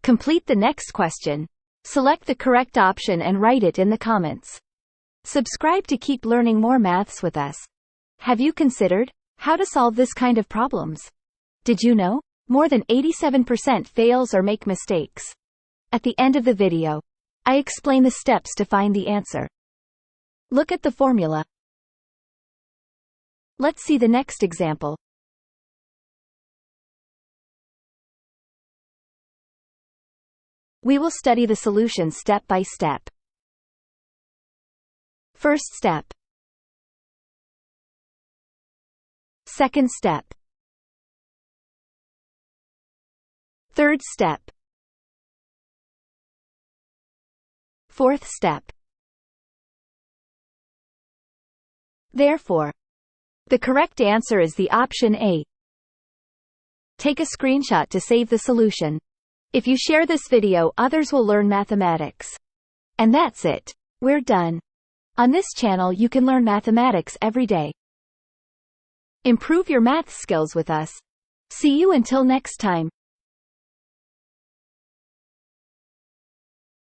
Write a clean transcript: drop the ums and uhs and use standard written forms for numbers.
Complete the next question. Select the correct option and write it in the comments. Subscribe to keep learning more maths with us. Have you considered how to solve this kind of problems? Did you know? More than 87% fails or make mistakes. At the end of the video, I explain the steps to find the answer. Look at the formula. Let's see the next example. We will study the solution step by step. First step. Second step. Third step. Fourth step. Therefore, the correct answer is the option A. Take a screenshot to save the solution. If you share this video, others will learn mathematics. And that's it. We're done. On this channel you can learn mathematics every day. Improve your math skills with us. See you until next time.